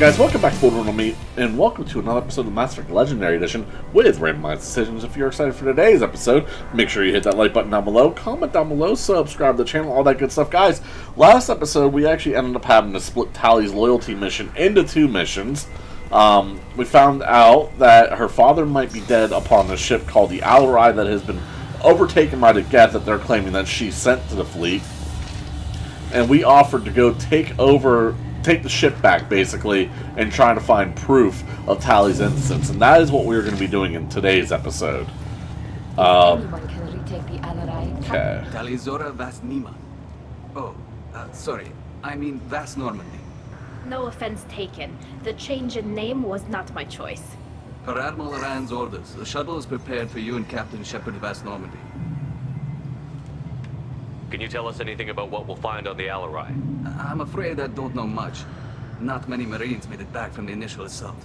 guys, welcome back to Borderlands Meat, and welcome to another episode of Mass Effect Legendary Edition with Randomized Decisions. If you're excited for today's episode, make sure you hit that like button down below, comment down below, subscribe to the channel, all that good stuff. Guys, last episode we actually ended up having to split Tali's loyalty mission into two missions. We found out that her father might be dead upon a ship called the Alarai that has been overtaken by the Geth that they're claiming that she sent to the fleet. And we offered to go take the ship back, basically, and try to find proof of Tali's innocence. And that is what we're going to be doing in today's episode. Anyone can retake the Alarai. Okay. Talizora Vas Nima. Oh, sorry. I mean Vas Normandy. No offense taken. The change in name was not my choice. Per Admiral Rand's orders, the shuttle is prepared for you and Captain Shepard Vas Normandy. Can you tell us anything about what we'll find on the Alarai? I'm afraid I don't know much. Not many Marines made it back from the initial assault.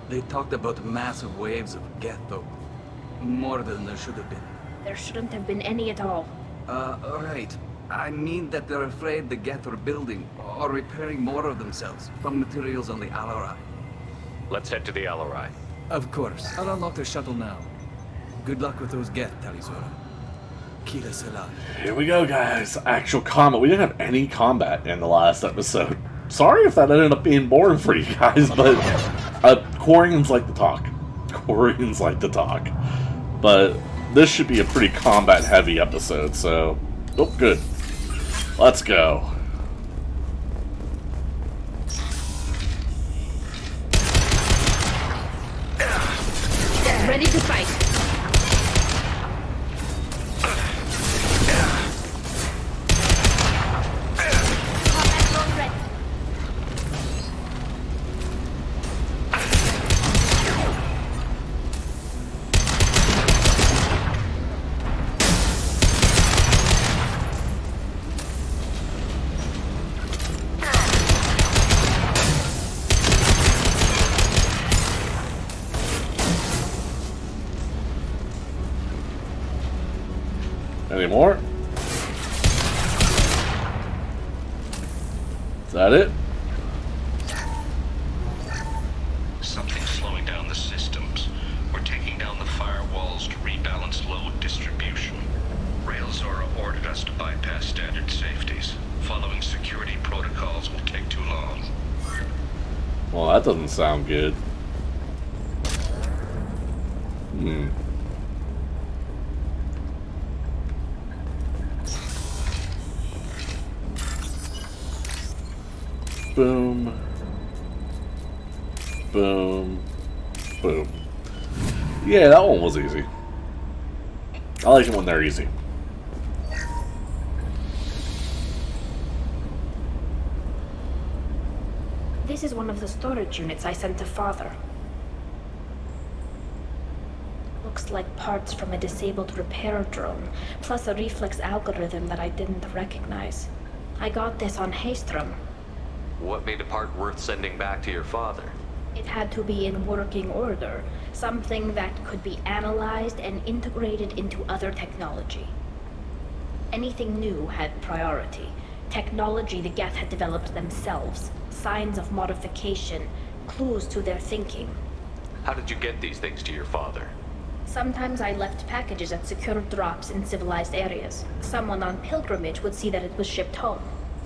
They talked about massive waves of Geth, though. More than there should have been. There shouldn't have been any at all. Alright. I mean that they're afraid the Geth are building or repairing more of themselves from materials on the Alarai. Let's head to the Alarai. Of course. I'll unlock the shuttle now. Good luck with those Geth, Talizora. Kila Selah. Here we go, guys. Actual combat. We didn't have any combat in the last episode. Sorry if that ended up being boring for you guys, but Quarians like to talk. Quarians like to talk. But this should be a pretty combat-heavy episode, so... Oh, good. Let's go. Ready to fight. Combat drone ready. Any more? Is that it? Something's slowing down the systems. We're taking down the firewalls to rebalance load distribution. Railzora ordered us to bypass standard safeties. Following security protocols will take too long. Well, that doesn't sound good. Boom. Boom. Boom. Yeah, that one was easy. I like it when they're easy. This is one of the storage units I sent to Father. Looks like parts from a disabled repair drone, plus a reflex algorithm that I didn't recognize. I got this on Haystrom. What made a part worth sending back to your father? It had to be in working order, something that could be analyzed and integrated into other technology. Anything new had priority. Technology the Geth had developed themselves, signs of modification, clues to their thinking. How did you get these things to your father? Sometimes I left packages at secure drops in civilized areas. Someone on pilgrimage would see that it was shipped home.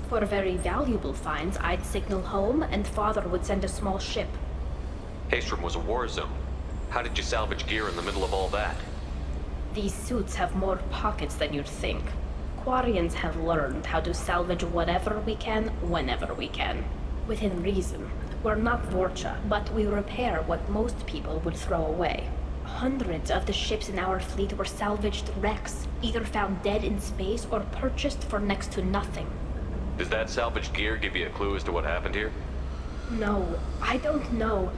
For very valuable finds, I'd signal home, and Father would send a small ship. Haystrom was a war zone. How did you salvage gear in the middle of all that? These suits have more pockets than you'd think. Quarians have learned how to salvage whatever we can, whenever we can. Within reason. We're not Vorcha, but we repair what most people would throw away. Hundreds of the ships in our fleet were salvaged wrecks, either found dead in space or purchased for next to nothing. Does that salvaged gear give you a clue as to what happened here? No, I don't know.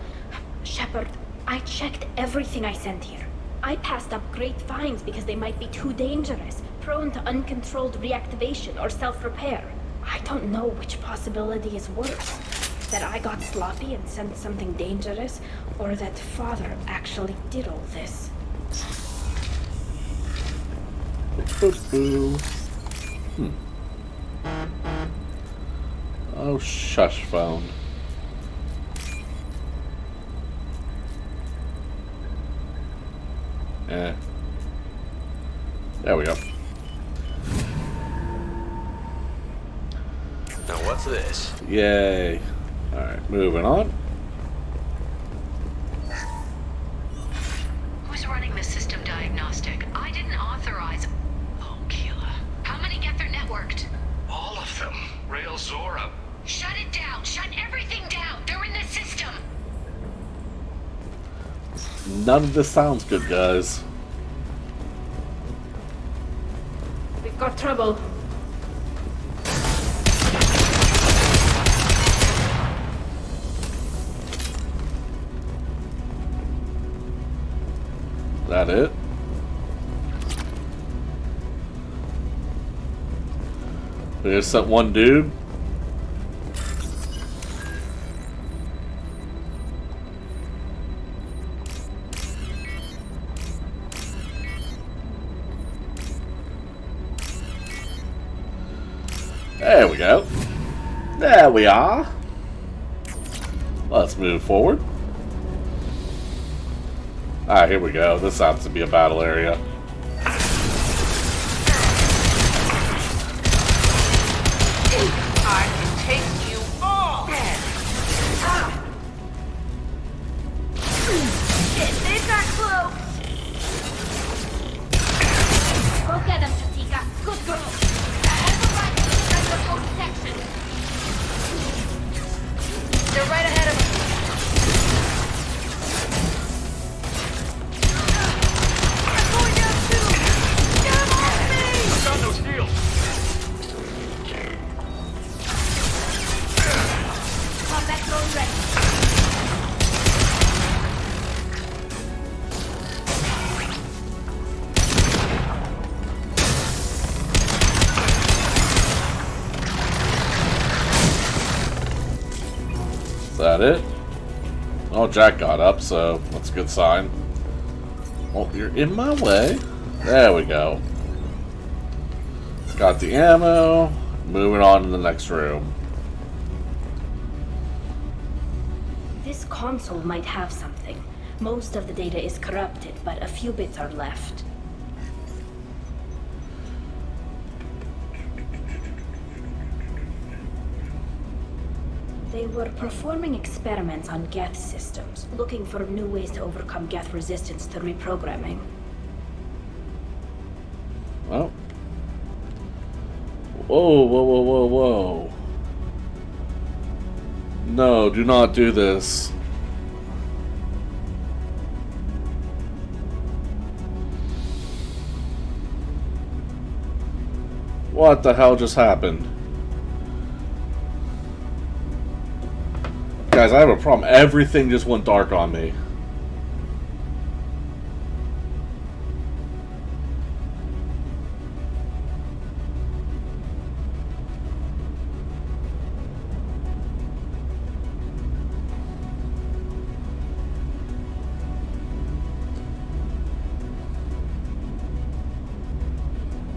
Shepard, I checked everything I sent here. I passed up great finds because they might be too dangerous, prone to uncontrolled reactivation or self-repair. I don't know which possibility is worse. That I got sloppy and sent something dangerous, or that Father actually did all this. Oh, shush phone. Eh. There we go. Now what's this? Yay. Alright, moving on. Who's running the system diagnostic? I didn't authorize. Oh, Keela. How many get their networked? All of them. Rail Zora. Shut it down. Shut everything down. They're in the system. None of this sounds good, guys. We've got trouble. That it? There's that one dude. There we go. There we are. Let's move forward. Ah, here we go. This happens to be a battle area. I can take you all. They've got close. Go get them, Tatika. Good girl. Override the protection. They're right ahead of us. I'm going down too. Get them off me! Got no shields. Combat drone ready. Is that it? Oh, Jack got up, so that's a good sign. Oh, you're in my way. There we go. Got the ammo. Moving on to the next room. This console might have something. Most of the data is corrupted, but a few bits are left. They were performing experiments on Geth systems, looking for new ways to overcome Geth resistance to reprogramming. Well. Whoa, whoa, whoa, whoa, whoa. No, do not do this. What the hell just happened? Guys, I have a problem. Everything just went dark on me.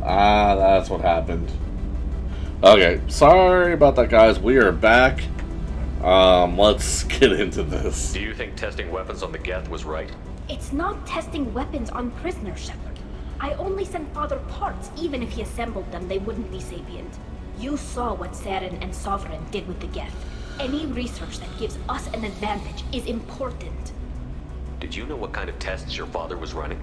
Ah, that's what happened. Okay, sorry about that, guys. We are back. Let's get into this. Do you think testing weapons on the Geth was right? It's not testing weapons on prisoners, Shepard. I only sent Father parts. Even if he assembled them, they wouldn't be sapient. You saw what Saren and Sovereign did with the Geth. Any research that gives us an advantage is important. Did you know what kind of tests your father was running?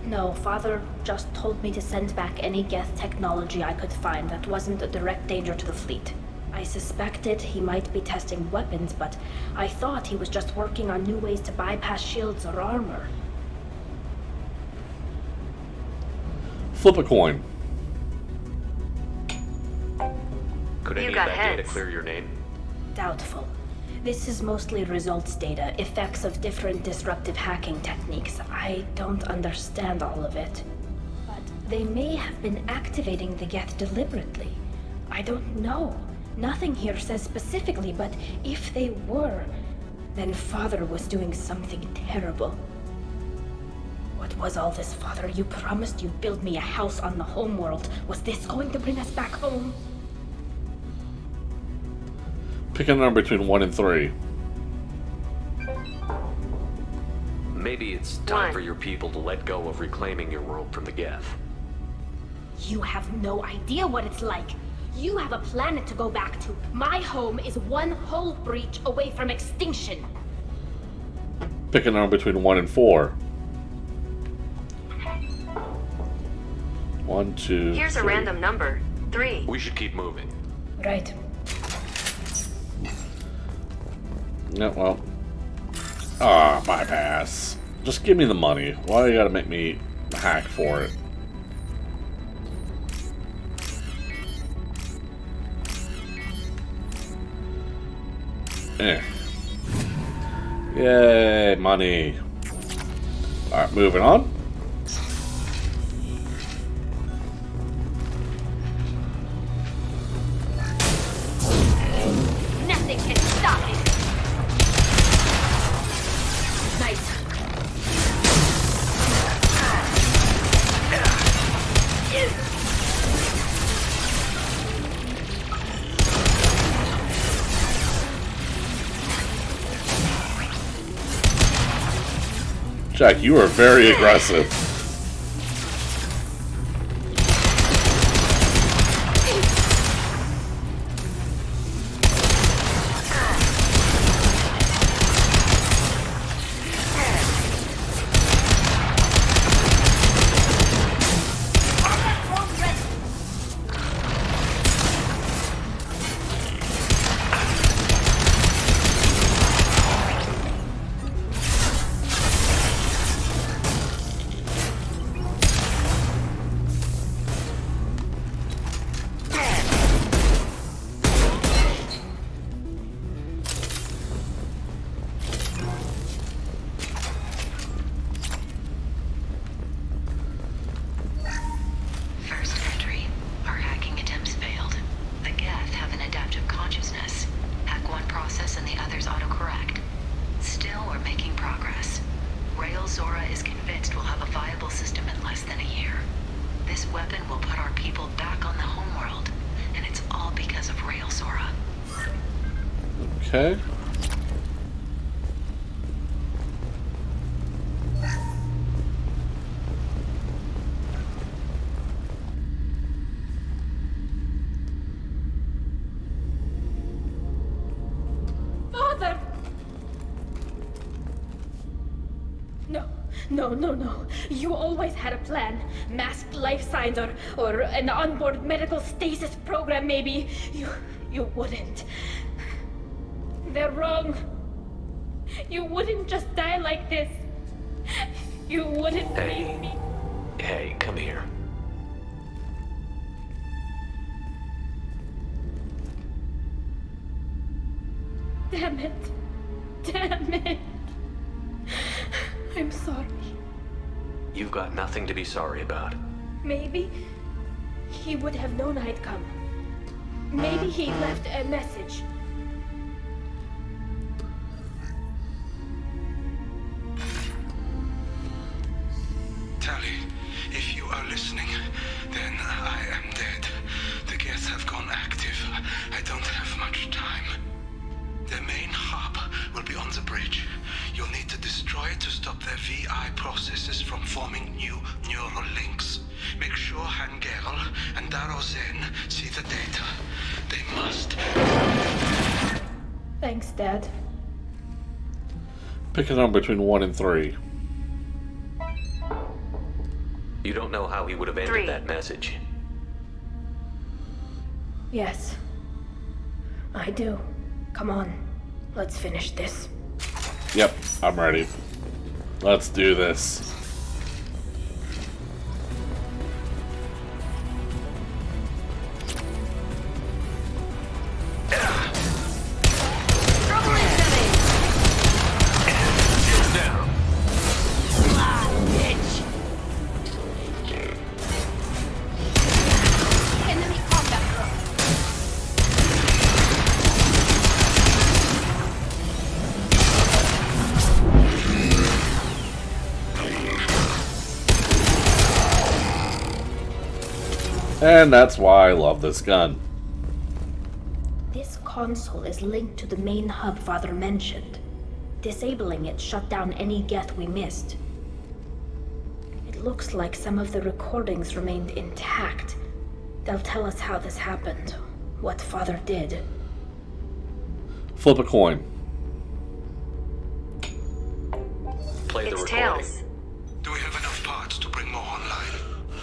No, Father just told me to send back any Geth technology I could find that wasn't a direct danger to the fleet. I suspected he might be testing weapons, but I thought he was just working on new ways to bypass shields or armor. Flip a coin. Could any of got that data heads. clear your name? Doubtful. This is mostly results data, effects of different disruptive hacking techniques. I don't understand all of it. But they may have been activating the Geth deliberately. I don't know. Nothing here says specifically, but if they were, then Father was doing something terrible. What was all this, Father? You promised you'd build me a house on the homeworld. Was this going to bring us back home? Pick a number between 1 and 3. Maybe it's time for your people to let go of reclaiming your world from the Geth. You have no idea what it's like. You have a planet to go back to. My home is one hull breach away from extinction. Pick a number between 1 and 4. 1, 2. Here's a 3. random number. 3. We should keep moving. Right. No, well. Bypass. Just give me the money. Why you gotta make me hack for it? Yay, money. Alright, moving on. Nothing can stop it. Nice. Jack, you are very aggressive. First entry. Our hacking attempts failed. The Geth have an adaptive consciousness. Hack one process and the others autocorrect. Still, we're making progress. Rael Zora is convinced we'll have a viable system in less than a year. This weapon will put our people back on the homeworld, and it's all because of Rael Zora. Okay. Father! No. You always had a plan. Masked life signs or an onboard medical stasis program maybe. You wouldn't. They're wrong. You wouldn't just die like this. You wouldn't leave me. Hey, come here. Damn it. I'm sorry. You've got nothing to be sorry about. Maybe he would have known I'd come. Maybe he left a message. Tally, if you are listening, then I am dead. The Geth have gone active. I don't have much time. The main hub will be on the bridge. You'll need to destroy it to stop their VI processes from forming new neural links. Make sure Hangerl and Daro Zen see the data. They must. Thanks, Dad. Pick a number between 1 and 3. You don't know how he would have ended 3. that message. Yes. I do. Come on. Let's finish this. Yep, I'm ready. Let's do this. Enemy combat drone. And that's why I love this gun. This console is linked to the main hub Father mentioned. Disabling it shut down any Geth we missed. It looks like some of the recordings remained intact. They'll tell us how this happened, what Father did. Flip a coin. Play the It's recording. Tails. Do we have enough parts to bring more online?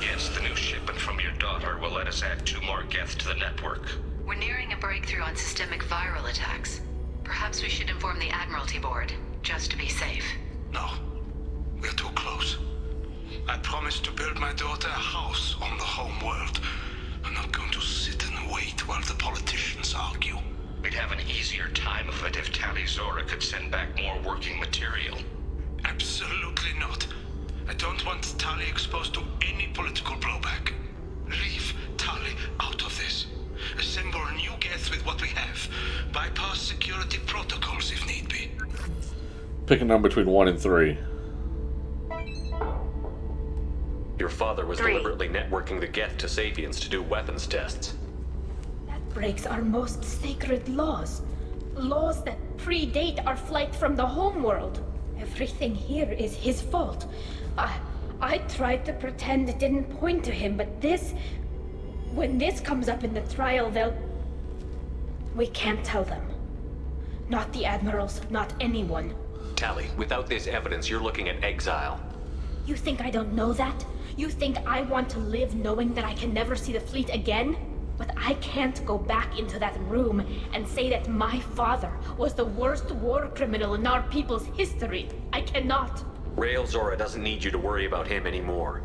Yes, the new shipment from your daughter will let us add 2 more Geth to the network. We're nearing a breakthrough on systemic viral attacks. Perhaps we should inform the Admiralty Board, just to be safe. No, we're too close. I promised to build my daughter a house on the home world. I'm not going to sit and wait while the politicians argue. We'd have an easier time of it if Tali Zora could send back more working material. Absolutely not. I don't want Tali exposed to any political blowback. Leave Tali out of this. Assemble a new Geth with what we have. Bypass security protocols if need be. Pick a number between 1 and 3. Your father was 3. deliberately networking the Geth to Sapiens to do weapons tests. That breaks our most sacred laws. Laws that predate our flight from the homeworld. Everything here is his fault. I tried to pretend it didn't point to him, but this... When this comes up in the trial, they'll... We can't tell them. Not the admirals, not anyone. Tali, without this evidence, you're looking at exile. You think I don't know that? You think I want to live knowing that I can never see the fleet again? But I can't go back into that room and say that my father was the worst war criminal in our people's history. I cannot. Rael Zora doesn't need you to worry about him anymore.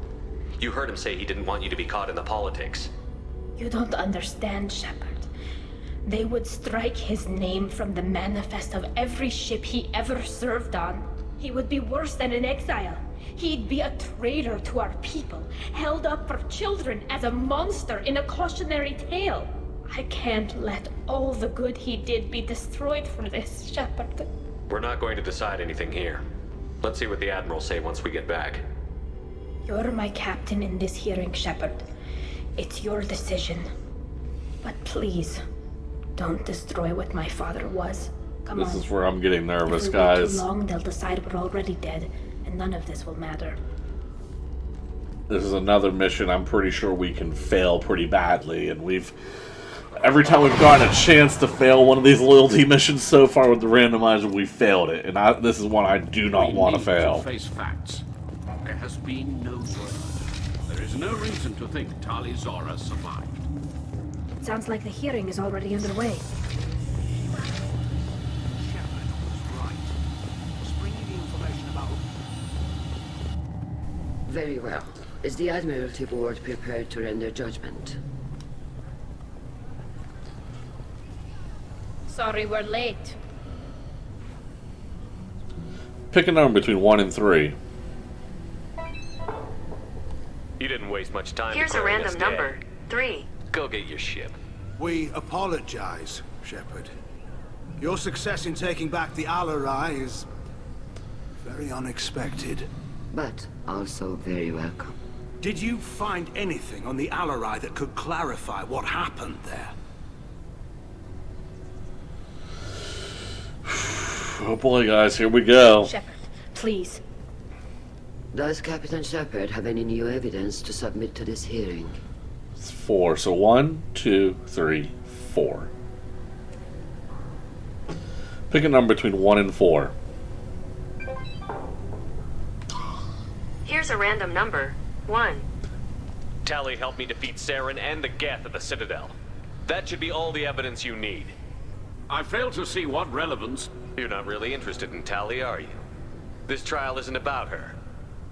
You heard him say he didn't want you to be caught in the politics. You don't understand, Shepard. They would strike his name from the manifest of every ship he ever served on. He would be worse than an exile. He'd be a traitor to our people, held up for children as a monster in a cautionary tale. I can't let all the good he did be destroyed for this, Shepard. We're not going to decide anything here. Let's see what the Admirals say once we get back. You're my captain in this hearing, Shepard. It's your decision. But please, don't destroy what my father was. Come on. This is where I'm getting nervous, If we wait guys. too long, they'll decide we're already dead, and none of this will matter. This is another mission I'm pretty sure we can fail pretty badly, and every time we've gotten a chance to fail one of these loyalty missions so far with the randomizer, we failed it, and this is one I do not want to fail. Face facts. There has been no word. There is no reason to think Tali Zora survived. Sounds like the hearing is already underway. Shepard was right. Just bring me the information about... Very well. Is the Admiralty Board prepared to render judgment? Sorry we're late. Pick a number between 1 and 3. You didn't waste much time. Here's a declaring us random dead. number. 3. Go get your ship. We apologize, Shepard. Your success in taking back the Alarai is very unexpected. But also very welcome. Did you find anything on the Alarai that could clarify what happened there? Oh boy, guys, here we go. Shepard, please. Does Captain Shepard have any new evidence to submit to this hearing? It's 4, so 1, 2, 3, 4. Pick a number between 1 and 4. Here's a random number. 1. Tali helped me defeat Saren and the Geth at the Citadel. That should be all the evidence you need. I fail to see what relevance... You're not really interested in Tali, are you? This trial isn't about her.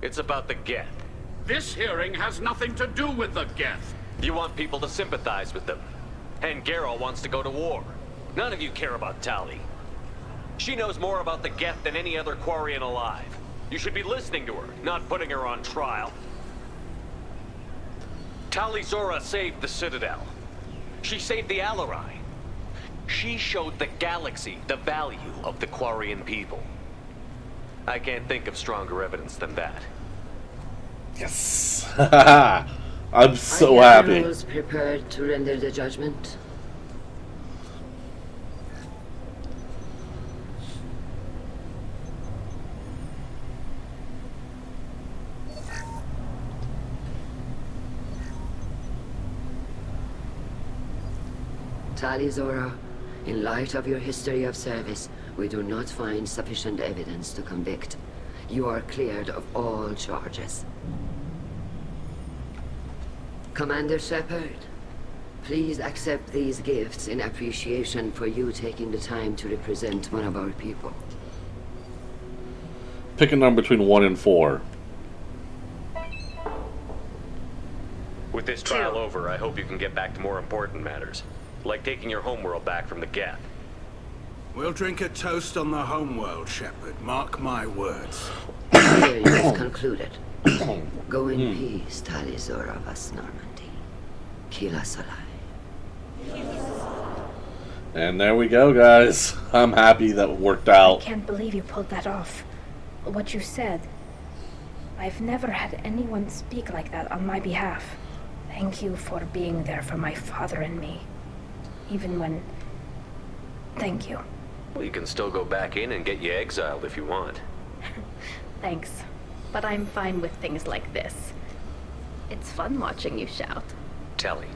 It's about the Geth. This hearing has nothing to do with the Geth. You want people to sympathize with them. And Garrow wants to go to war. None of you care about Tali. She knows more about the Geth than any other Quarian alive. You should be listening to her, not putting her on trial. Tali Zora saved the Citadel. She saved the Alarai. She showed the galaxy the value of the Quarian people. I can't think of stronger evidence than that. Yes! I'm so Are the happy. Admirals prepared to render the judgment? Tali Zora, in light of your history of service, we do not find sufficient evidence to convict. You are cleared of all charges. Commander Shepard, please accept these gifts in appreciation for you taking the time to represent one of our people. Pick a number between 1 and 4. With this trial over, I hope you can get back to more important matters, like taking your homeworld back from the Geth. We'll drink a toast on the homeworld, Shepard. Mark my words. Hearing is concluded. Go in peace, Tali Zora Vas Normandy. Kila Salai. And there we go, guys. I'm happy that worked I out. can't believe you pulled that off. What you said. I've never had anyone speak like that on my behalf. Thank you for being there for my father and me. Even when... Thank you. Well, you can still go back in and get you exiled if you want. Thanks. But I'm fine with things like this. It's fun watching you shout. Tali,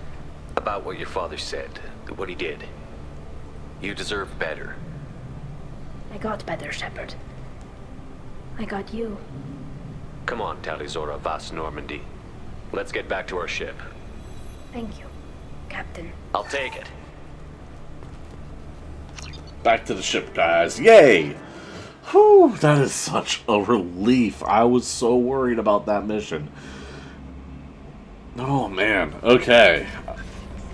about what your father said, what he did. You deserve better. I got better, Shepard. I got you. Come on, Tali Zora Vas Normandy. Let's get back to our ship. Thank you, Captain. I'll take it. Back to the ship, guys. Yay! Whew, that is such a relief. I was so worried about that mission. Oh, man. Okay.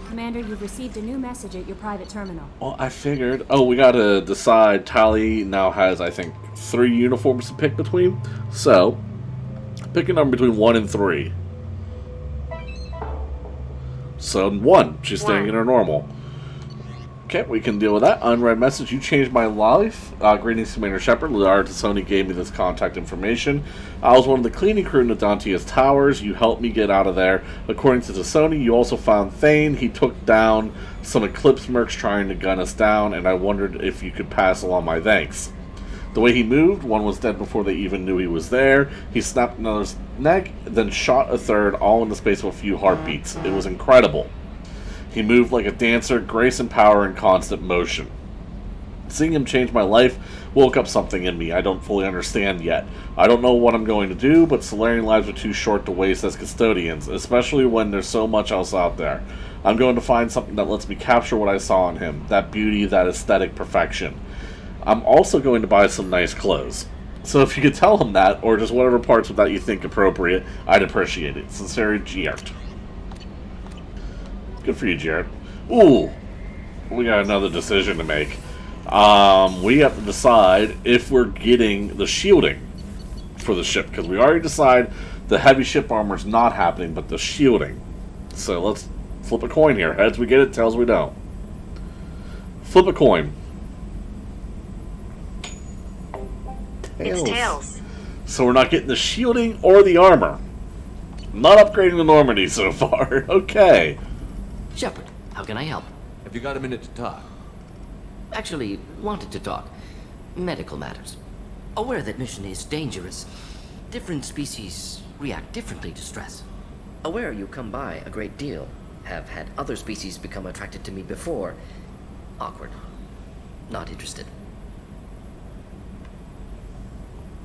Commander, you've received a new message at your private terminal. Well, I figured... Oh, we gotta decide. Tali now has, I think, 3 uniforms to pick between. So, pick a number between 1 and 3. So, 1. She's staying in her normal. Okay, we can deal with that. Unread message. You changed my life. Greetings, Commander Shepard. Liara T'Soni gave me this contact information. I was one of the cleaning crew in the Dantia's towers. You helped me get out of there. According to T'Soni, you also found Thane. He took down some Eclipse mercs trying to gun us down, and I wondered if you could pass along my thanks. The way he moved, one was dead before they even knew he was there. He snapped another's neck, then shot a third, all in the space of a few heartbeats. It was incredible. He moved like a dancer, grace and power in constant motion. Seeing him change my life woke up something in me I don't fully understand yet. I don't know what I'm going to do, but Solarian lives are too short to waste as custodians, especially when there's so much else out there. I'm going to find something that lets me capture what I saw in him, that beauty, that aesthetic perfection. I'm also going to buy some nice clothes. So if you could tell him that, or just whatever parts of that you think appropriate, I'd appreciate it. Sincerely, Jared. Good for you, Jared. Ooh, we got another decision to make. We have to decide if we're getting the shielding for the ship, because we already decided the heavy ship armor is not happening, but the shielding. So let's flip a coin here. Heads we get it, tails we don't. Flip a coin. Tails. It's tails. So we're not getting the shielding or the armor. Not upgrading the Normandy so far. Okay. Shepard, how can I help? Have you got a minute to talk? Actually, wanted to talk. Medical matters. Aware that mission is dangerous. Different species react differently to stress. Aware you come by a great deal. Have had other species become attracted to me before. Awkward. Not interested.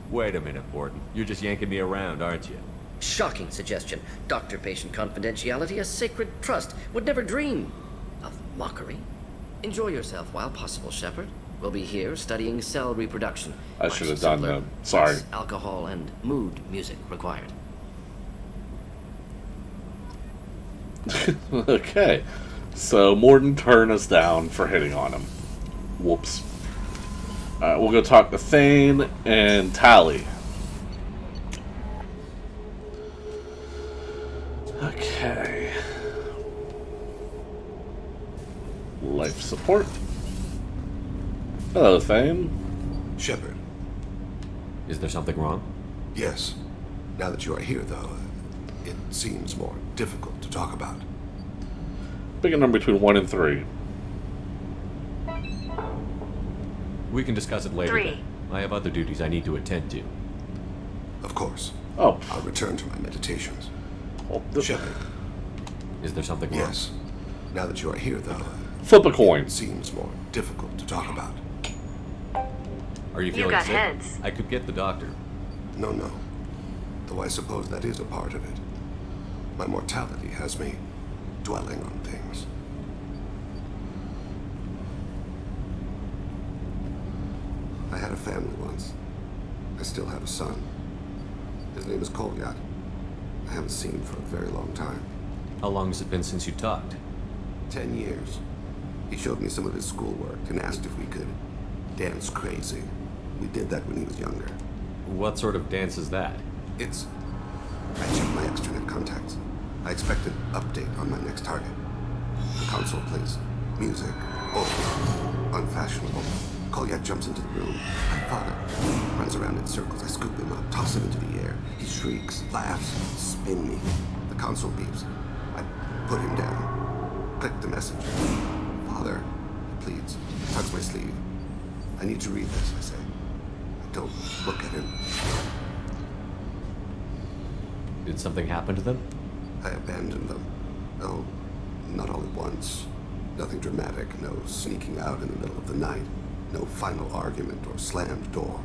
Wait a minute, Warden. You're just yanking me around, aren't you? Shocking suggestion. Doctor-patient confidentiality, a sacred trust. Would never dream of mockery. Enjoy yourself while possible, Shepard. We'll be here studying cell reproduction. I should have done that. Sorry. Less alcohol and mood music required. Okay. So Mordin turned us down for hitting on him. Whoops. We'll go talk to Thane and Tali. Okay. Life support. Hello, Thane. Shepard. Is there something wrong? Yes. Now that you are here, though, it seems more difficult to talk about. Pick a number between 1 and 3. We can discuss it later. 3. Then. I have other duties I need to attend to. Of course. Oh. I'll return to my meditations. Oh, Shepard. Is there something wrong? Yes. Now that you are here, though, Flip a coin. It seems more difficult to talk about. Are you feeling got sick? heads. I could get the doctor. No. Though I suppose that is a part of it. My mortality has me dwelling on things. I had a family once. I still have a son. His name is Kolyat. I haven't seen him for a very long time. How long has it been since you talked? 10 years. He showed me some of his schoolwork and asked if we could dance crazy. We did that when he was younger. What sort of dance is that? I checked my extranet contacts. I expect an update on my next target. The console plays music, old, unfashionable. Kolyat jumps into the room. My father runs around in circles. I scoop him up, toss him into the air. He shrieks, laughs, spin me. The console beeps. I put him down. Click the message. Father, he pleads, tugs my sleeve. I need to read this, I say. Don't look at him. Did something happen to them? I abandoned them. No, not all at once. Nothing dramatic, no sneaking out in the middle of the night, no final argument or slammed door.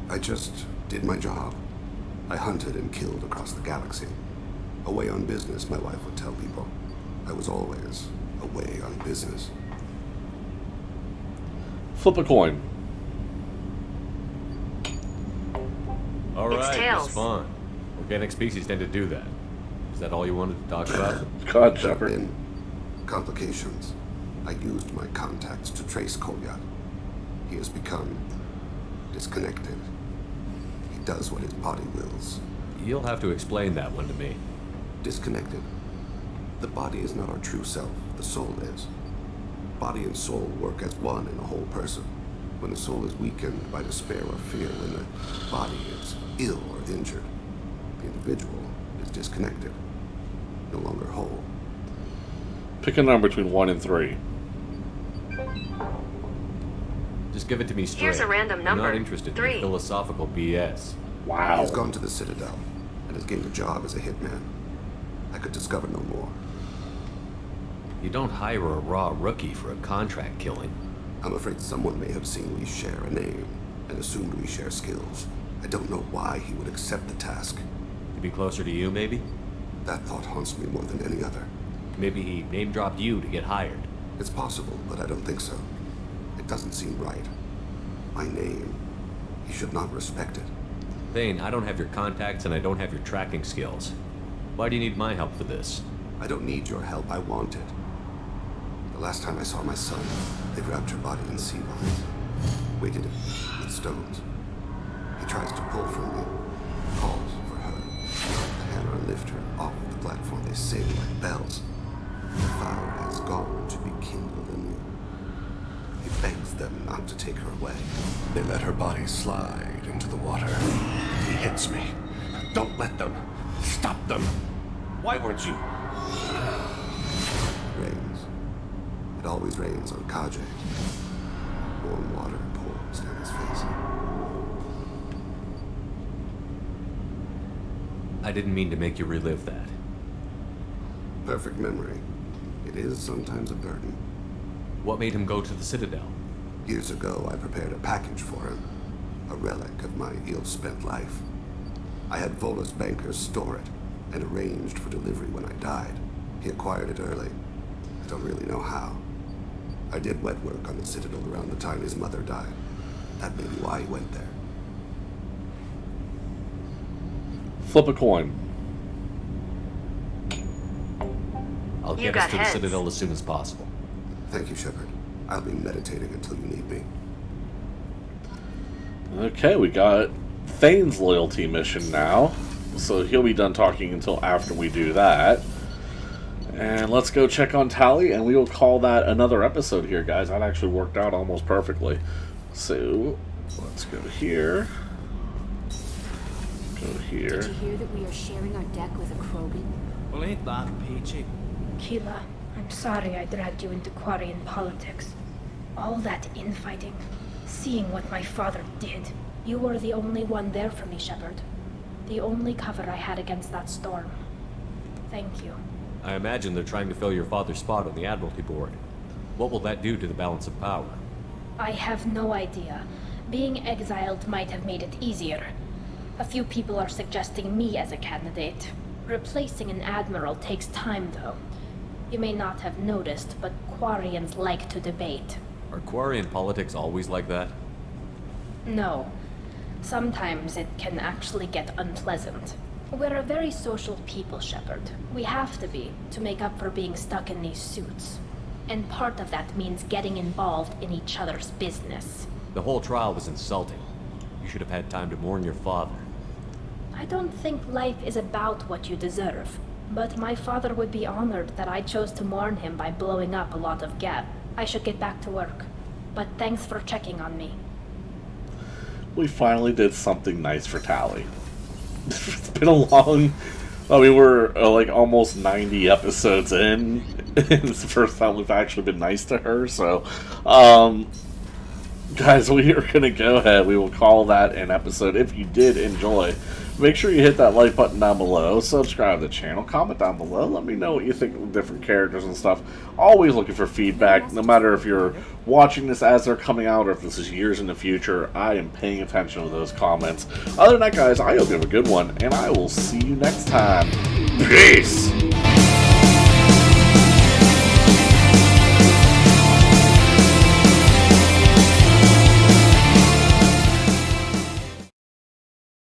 I just did my job. I hunted and killed across the galaxy. Away on business, my wife would tell people. I was always away on business. Flip a coin. All It's right, tails. it's fun. Organic species tend to do that. Is that all you wanted to talk about? God, Shepard. In complications, I used my contacts to trace Kolyat. He has become disconnected. He does what his body wills. You'll have to explain that one to me. Disconnected. The body is not our true self. The soul is. Body and soul work as one in a whole person. When the soul is weakened by despair or fear, when the body is ill or injured, the individual is disconnected, no longer whole. Pick a number between 1 and 3. Just give it to me straight. Here's a random number. I'm not interested in 3. your philosophical BS. Wow. He's gone to the Citadel and has gained a job as a hitman. I could discover no more. You don't hire a raw rookie for a contract killing. I'm afraid someone may have seen we share a name and assumed we share skills. I don't know why he would accept the task. To be closer to you, maybe? That thought haunts me more than any other. Maybe he name-dropped you to get hired. It's possible, but I don't think so. It doesn't seem right. My name. He should not respect it. Thane, I don't have your contacts and I don't have your tracking skills. Why do you need my help for this? I don't need your help. I want it. The last time I saw my son, they wrapped her body in sea vines, weighted it with stones. He tries to pull from me, calls for her. The hammer lift her off the platform. They sing like bells. The fire has gone to be kindled anew. He begs them not to take her away. They let her body slide into the water. He hits me. Don't let them. Stop them. Why weren't you? Rains. It always rains on Kaje. Warm water pours down his face. I didn't mean to make you relive that. Perfect memory. It is sometimes a burden. What made him go to the Citadel? Years ago, I prepared a package for him. A relic of my ill-spent life. I had Volus bankers store it and arranged for delivery when I died. He acquired it early. I don't really know how. I did wet work on the Citadel around the time his mother died. That may be why he went there. Flip a coin. I'll You get us got to the heads. Citadel as soon as possible. Thank you, Shepard. I'll be meditating until you need me. Okay, we got Thane's loyalty mission now. So he'll be done talking until after we do that. And let's go check on Tali, and we will call that another episode here, guys. That actually worked out almost perfectly. So, let's go here. Go here. Did you hear that we are sharing our deck with a Krogan? Well, ain't that peachy? Keela, I'm sorry I dragged you into Quarian politics. All that infighting, seeing what my father did. You were the only one there for me, Shepard. The only cover I had against that storm. Thank you. I imagine they're trying to fill your father's spot on the Admiralty Board. What will that do to the balance of power? I have no idea. Being exiled might have made it easier. A few people are suggesting me as a candidate. Replacing an admiral takes time, though. You may not have noticed, but Quarians like to debate. Are Quarian politics always like that? No. Sometimes it can actually get unpleasant. We're a very social people, Shepard. We have to be, to make up for being stuck in these suits. And part of that means getting involved in each other's business. The whole trial was insulting. You should have had time to mourn your father. I don't think life is about what you deserve. But my father would be honored that I chose to mourn him by blowing up a lot of Geth. I should get back to work. But thanks for checking on me. We finally did something nice for Tali. It's been a long... I mean, we're like almost 90 episodes in. It's the first time we've actually been nice to her, so... guys, we are going to go ahead. We will call that an episode. If you did enjoy, make sure you hit that like button down below, subscribe to the channel, comment down below, let me know what you think of different characters and stuff. Always looking for feedback, no matter if you're watching this as they're coming out or if this is years in the future. I am paying attention to those comments. Other than that, guys, I hope you have a good one, and I will see you next time. Peace!